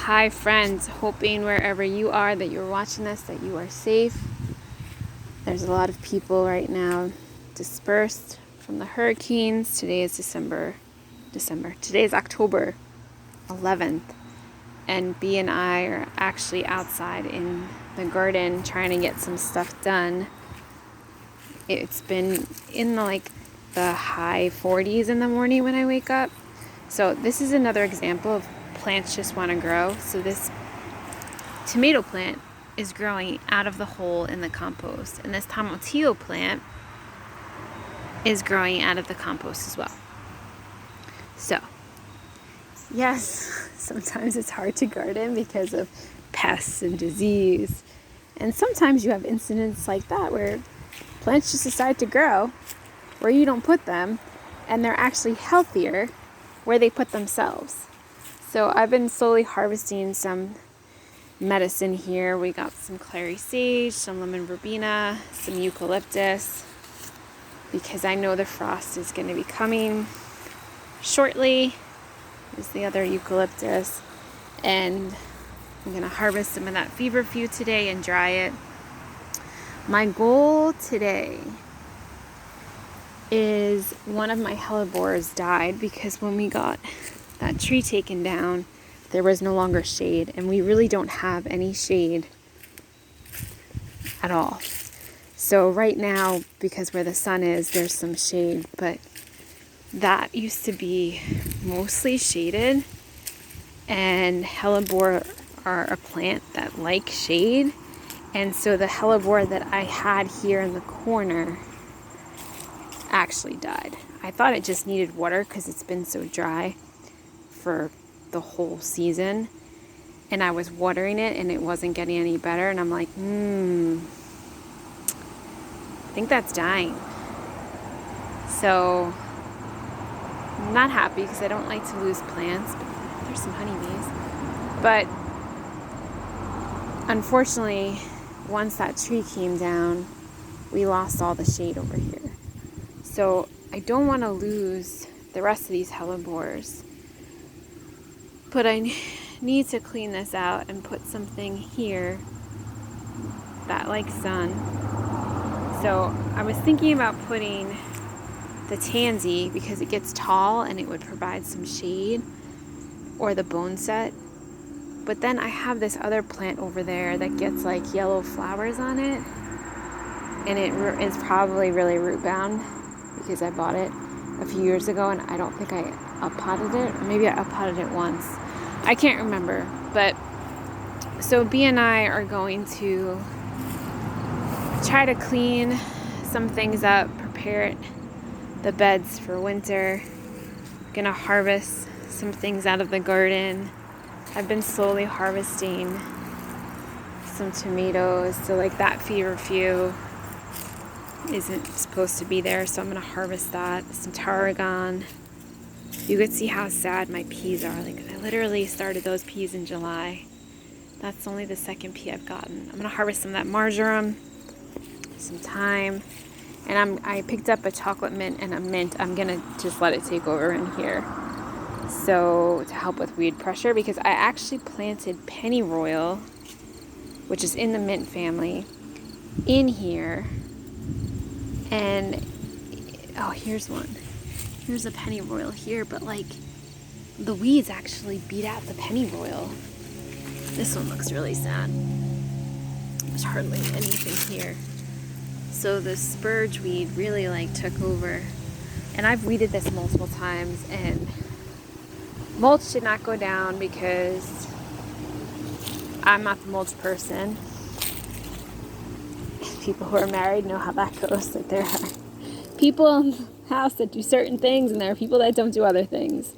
Hi friends, hoping wherever you are that you're watching this that you are safe. There's a lot of people right now dispersed from the hurricanes. Today is Today is October 11th, and B and I are actually outside in the garden trying to get some stuff done. It's been in the high 40s in the morning when I wake up. So this is another example of plants just want to grow. So this tomato plant is growing out of the hole in the compost, and this tomatillo plant is growing out of the compost as well. So yes, sometimes it's hard to garden because of pests and disease, and sometimes you have incidents like that where plants just decide to grow where you don't put them, and they're actually healthier where they put themselves. So I've been slowly harvesting some medicine here. We got some clary sage, some lemon verbena, some eucalyptus, because I know the frost is going to be coming shortly. There's the other eucalyptus, and I'm going to harvest some of that feverfew today and dry it. My goal today is one of my hellebores died because when we got that tree taken down, there was no longer shade, and we really don't have any shade at all. So right now, because where the sun is, there's some shade, but that used to be mostly shaded, and hellebore are a plant that like shade, and so the hellebore that I had here in the corner actually died. I thought it just needed water because it's been so dry for the whole season, and I was watering it and it wasn't getting any better, and I'm like, I think that's dying. So I'm not happy because I don't like to lose plants, but there's some honeybees. But unfortunately, once that tree came down, we lost all the shade over here. So I don't want to lose the rest of these hellebores, but I need to clean this out and put something here that likes sun. So I was thinking about putting the tansy because it gets tall and it would provide some shade, or the bone set. But then I have this other plant over there that gets like yellow flowers on it, and it's probably really root bound because I bought it a few years ago and I don't think I up-potted it, or maybe I up-potted it once. I can't remember. But so B and I are going to try to clean some things up, prepare the beds for winter. Gonna harvest some things out of the garden. I've been slowly harvesting some tomatoes, so like that feverfew isn't supposed to be there, so I'm gonna harvest that. Some tarragon. You could see how sad my peas are. Like, I literally started those peas in July. That's only the second pea I've gotten. I'm gonna harvest some of that marjoram, some thyme, and I picked up a chocolate mint and a mint. I'm gonna just let it take over in here, so to help with weed pressure, because I actually planted pennyroyal, which is in the mint family, in here. And here's one. Here's a pennyroyal here, but like the weeds actually beat out the pennyroyal. This one looks really sad. There's hardly anything here. So the spurge weed really took over. And I've weeded this multiple times, and mulch did not go down because I'm not the mulch person. People who are married know how that goes, that there are people in the house that do certain things and there are people that don't do other things.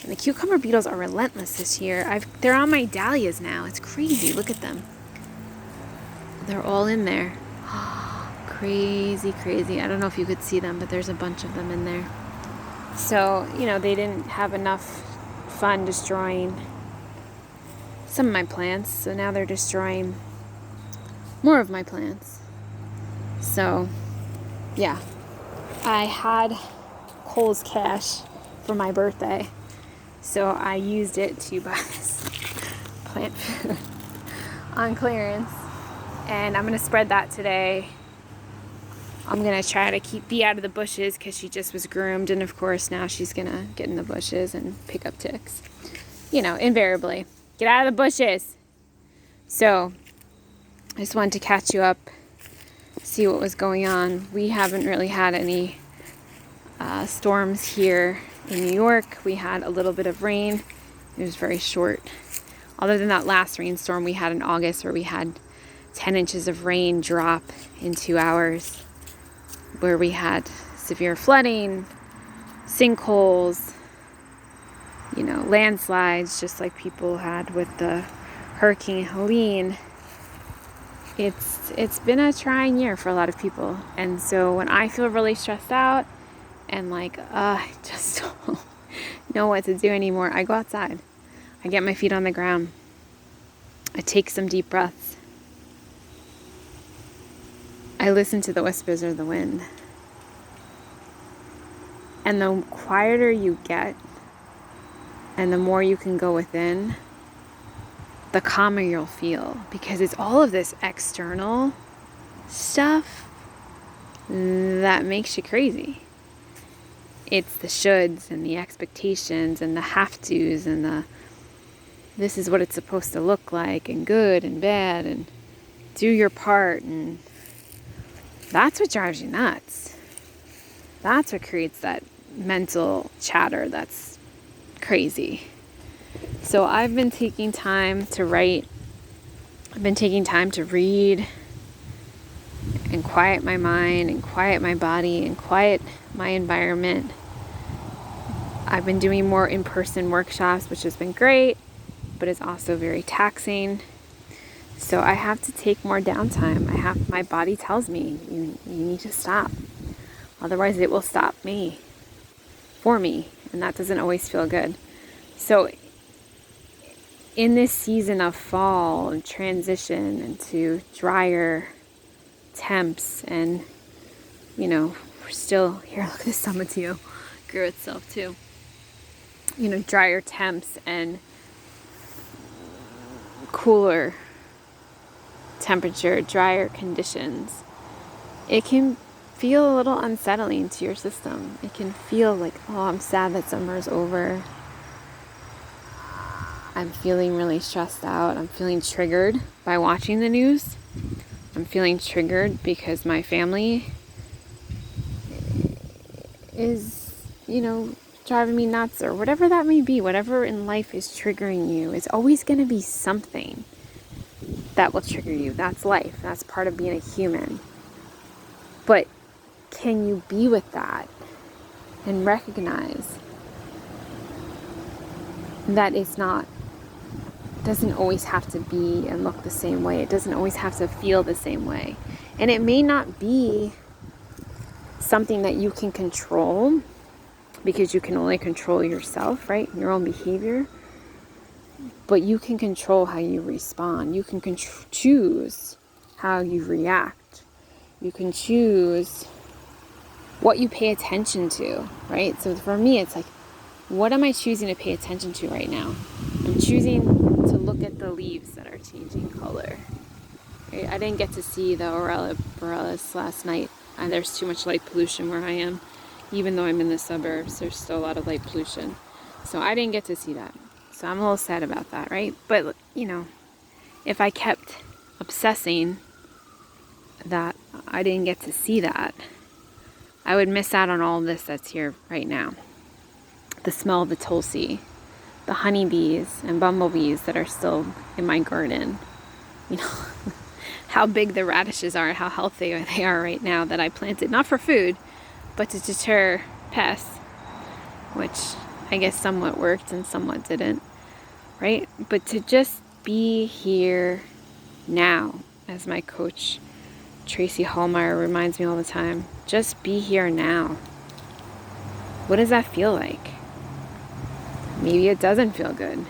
And the cucumber beetles are relentless this year. They're on my dahlias now. It's crazy. Look at them. They're all in there. Crazy. I don't know if you could see them, but there's a bunch of them in there. So, they didn't have enough fun destroying some of my plants, so now they're destroying more of my plants. So, yeah. I had Kohl's cash for my birthday, so I used it to buy this plant food on clearance. And I'm going to spread that today. I'm going to try to keep Bee out of the bushes because she just was groomed. And of course, now she's going to get in the bushes and pick up ticks. You know, invariably. Get out of the bushes. So, I just wanted to catch you up, see what was going on. We haven't really had any storms here in New York. We had a little bit of rain. It was very short. Other than that last rainstorm we had in August where we had 10 inches of rain drop in 2 hours, where we had severe flooding, sinkholes, you know, landslides, just like people had with the Hurricane Helene. It's been a trying year for a lot of people. And so when I feel really stressed out and like, I just don't know what to do anymore, I go outside. I get my feet on the ground. I take some deep breaths. I listen to the whispers of the wind. And the quieter you get, and the more you can go within, the calmer you'll feel. Because it's all of this external stuff that makes you crazy. It's the shoulds and the expectations and the have-tos and the this is what it's supposed to look like, and good and bad, and do your part, and that's what drives you nuts. That's what creates that mental chatter that's crazy. So I've been taking time to write. I've been taking time to read and quiet my mind and quiet my body and quiet my environment. I've been doing more in-person workshops, which has been great, but it's also very taxing. So I have to take more downtime. My body tells me, you need to stop. Otherwise it will stop me, for me, and that doesn't always feel good. So in this season of fall and transition into drier temps, and you know, we're still here, look at this Summiteal grew itself too. You know, drier temps and cooler temperature, drier conditions, it can feel a little unsettling to your system. It can feel like, oh, I'm sad that summer's over. I'm feeling really stressed out. I'm feeling triggered by watching the news. I'm feeling triggered because my family is, you know, driving me nuts, or whatever that may be. Whatever in life is triggering you, it's always going to be something that will trigger you. That's life. That's part of being a human. But can you be with that and recognize that it's not, doesn't always have to be and look the same way. It doesn't always have to feel the same way. And it may not be something that you can control, because you can only control yourself, right? Your own behavior. But you can control how you respond. You can choose how you react. You can choose what you pay attention to, right? So for me, it's like, what am I choosing to pay attention to right now? I'm choosing to look at the leaves that are changing color. Right? I didn't get to see the Aurora Borealis last night. There's too much light pollution where I am. Even though I'm in the suburbs, there's still a lot of light pollution. So I didn't get to see that. So I'm a little sad about that, right? But, you know, if I kept obsessing that I didn't get to see that, I would miss out on all of this that's here right now. The smell of the tulsi, the honeybees and bumblebees that are still in my garden. You know, how big the radishes are, how healthy they are right now that I planted, not for food, but to deter pests, which I guess somewhat worked and somewhat didn't, right? But to just be here now, as my coach Tracy Hallmeyer reminds me all the time, just be here now. What does that feel like? Maybe it doesn't feel good.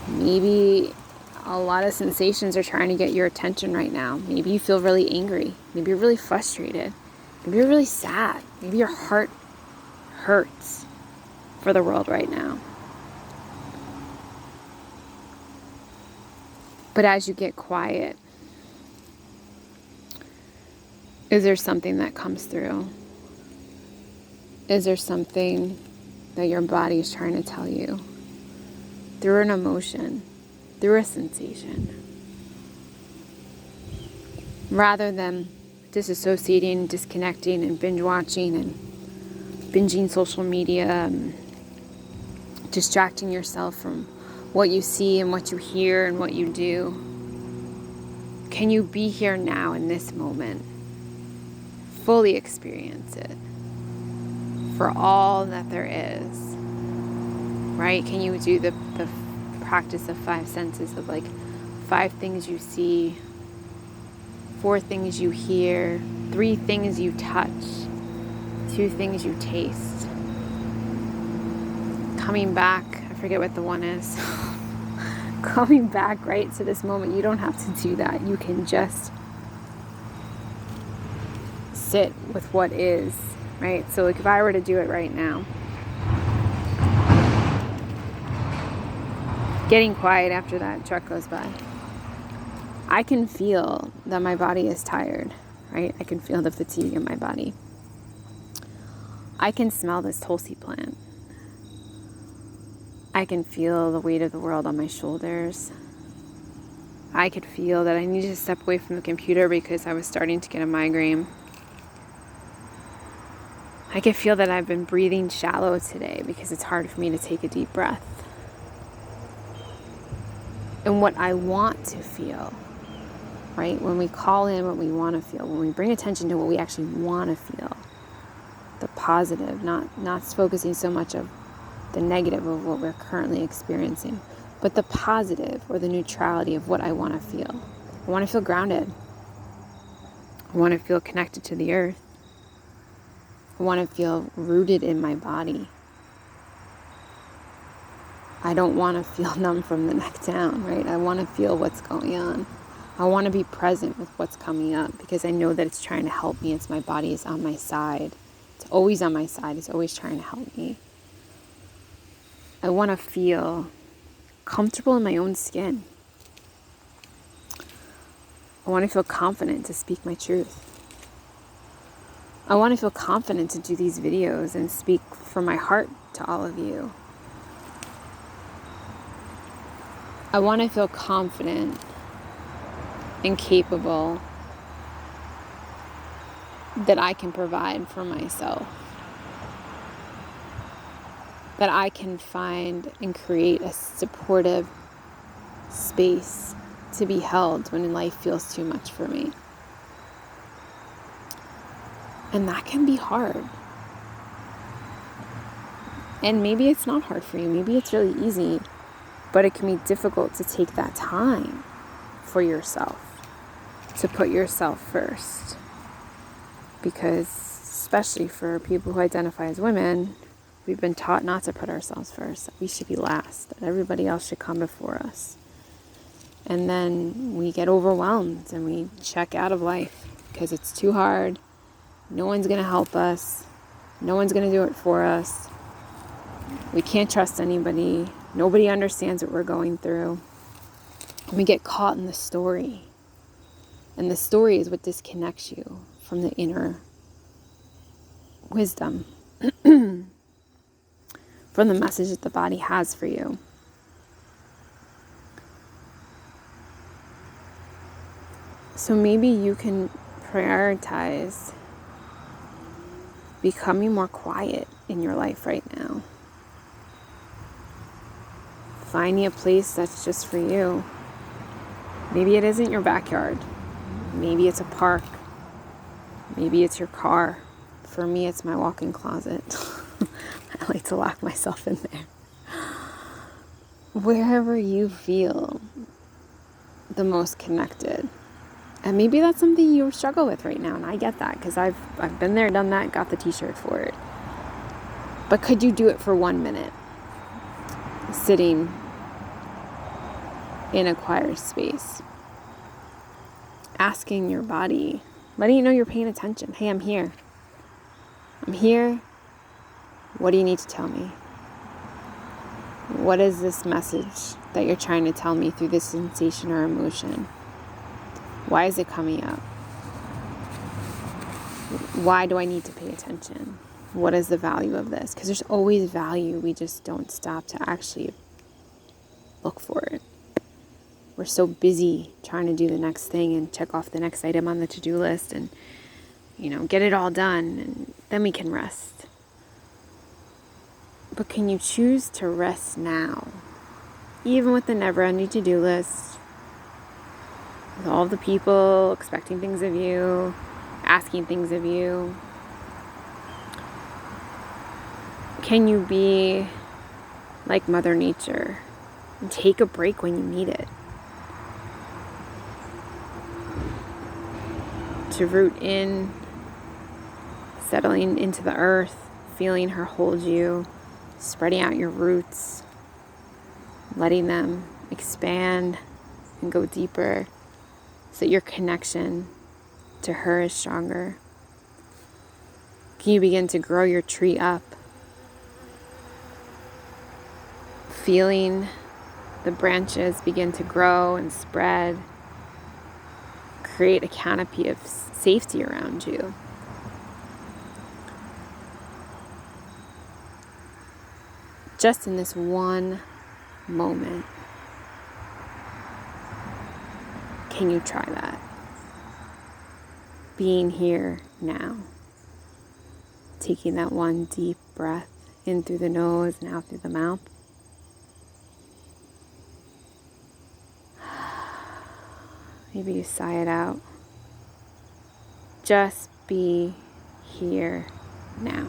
Maybe a lot of sensations are trying to get your attention right now. Maybe you feel really angry. Maybe you're really frustrated. Maybe you're really sad. Maybe your heart hurts for the world right now. But as you get quiet, is there something that comes through? Is there something that your body is trying to tell you through an emotion, through a sensation? Rather than disassociating, disconnecting, and binge watching and binging social media, and distracting yourself from what you see and what you hear and what you do, can you be here now in this moment? Fully experience it for all that there is, right? Can you do the practice of 5 senses of like 5 things you see, 4 things you hear, 3 things you touch, 2 things you taste. Coming back, I forget what the one is. Coming back right to this moment. You don't have to do that. You can just sit with what is, right? So like if I were to do it right now, getting quiet after that truck goes by, I can feel that my body is tired, right? I can feel the fatigue in my body. I can smell this Tulsi plant. I can feel the weight of the world on my shoulders. I could feel that I needed to step away from the computer because I was starting to get a migraine. I can feel that I've been breathing shallow today because it's hard for me to take a deep breath. And what I want to feel, right? When we call in what we want to feel, when we bring attention to what we actually want to feel, the positive, not focusing so much of the negative of what we're currently experiencing, but the positive or the neutrality of what I want to feel. I want to feel grounded. I want to feel connected to the earth. I want to feel rooted in my body. I don't want to feel numb from the neck down, right? I want to feel what's going on. I want to be present with what's coming up because I know that it's trying to help me. It's my body is on my side. It's always on my side. It's always trying to help me. I want to feel comfortable in my own skin. I want to feel confident to speak my truth. I want to feel confident to do these videos and speak from my heart to all of you. I want to feel confident and capable that I can provide for myself. That I can find and create a supportive space to be held when life feels too much for me. And that can be hard. And maybe it's not hard for you. Maybe it's really easy. But it can be difficult to take that time for yourself. To put yourself first. Because especially for people who identify as women, we've been taught not to put ourselves first. That we should be last. That everybody else should come before us. And then we get overwhelmed and we check out of life because it's too hard. No one's going to help us. No one's going to do it for us. We can't trust anybody. Nobody understands what we're going through. And we get caught in the story. And the story is what disconnects you from the inner wisdom. From the message that the body has for you. So maybe you can prioritize becoming more quiet in your life right now. Finding a place that's just for you. Maybe it isn't your backyard. Maybe it's a park. Maybe it's your car. For me, it's my walk-in closet. I like to lock myself in there. Wherever you feel the most connected. And maybe that's something you struggle with right now. And I get that because I've been there, done that, got the t-shirt for it. But could you do it for 1 minute? Sitting in a quiet space. Asking your body, letting you know you're paying attention. Hey, I'm here. I'm here. What do you need to tell me? What is this message that you're trying to tell me through this sensation or emotion? Why is it coming up? Why do I need to pay attention? What is the value of this? Because there's always value. We just don't stop to actually look for it. We're so busy trying to do the next thing and check off the next item on the to-do list and, get it all done, and then we can rest. But can you choose to rest now? Even with the never-ending to-do list, with all the people expecting things of you, asking things of you, can you be like Mother Nature and take a break when you need it? To root in, settling into the earth, feeling her hold you, spreading out your roots, letting them expand and go deeper so that your connection to her is stronger. Can you begin to grow your tree up, feeling the branches begin to grow and spread, create a canopy of safety around you? Just in this one moment, can you try that? Being here now. Taking that one deep breath in through the nose and out through the mouth. Maybe you sigh it out. Just be here now.